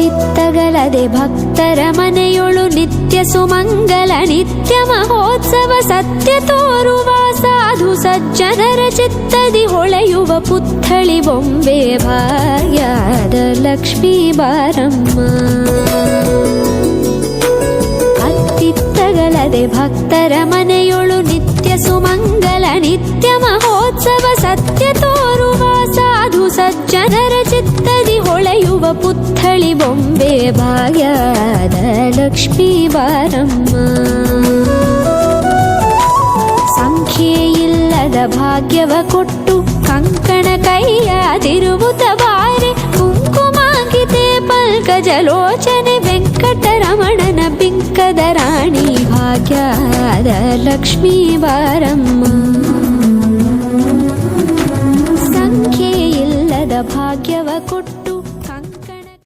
ಅತ್ತಿತ್ತಗಲದೆ ಭಕ್ತರ ಮನೆಯೊಳು ನಿತ್ಯ ಸುಮಂಗಲ ನಿತ್ಯ ಮಹೋತ್ಸವ ಸತ್ಯ ತೋರುವ ಸಾಧು ಸಜ್ಜನರ ಚಿತ್ತದಿ ಹೊಳೆಯುವ ಪುತ್ಥಳಿ ಬೊಂಬೆ ಭಾಗ್ಯದ ಲಕ್ಷ್ಮೀ ಬಾರಮ್ಮ. ಅತ್ತಿತ್ತಗಲದೆ ಭಕ್ತರ ಮನೆಯೊಳು ನಿತ್ಯ ಸುಮಂಗಲ ನಿತ್ಯ ಮಹೋತ್ಸವ ಸತ್ಯ ತೋರುವ ಸಾಧು ಸಜ್ಜನರ ಚಿತ್ತದಿ ಹೊಳೆಯುವ ಪುತ್ಥಳಿ ಬೊಂಬೆ ಭಾಗ್ಯದ ಲಕ್ಷ್ಮೀ ಬಾರಮ್ಮ. ಸಂಖ್ಯೆಯಿಲ್ಲದ ಭಾಗ್ಯವ ಕೊಟ್ಟು ಕಂಕಣ ಕೈಯಾದಿರುವುತ ಬಾರೆ ಕುಂಕುಮಾಂಕಿತೆ ಪಲ್ಕಜಲೋಚನೆ ವೆಂಕಟರಮಣನ ಬಿಂಕದ ರಾಣಿ ಭಾಗ್ಯದ ಲಕ್ಷ್ಮೀ ಬಾರಮ್ಮ. ಸಂಖ್ಯೆಯಿಲ್ಲದ ಭಾಗ್ಯವ ಕೊಟ್ಟು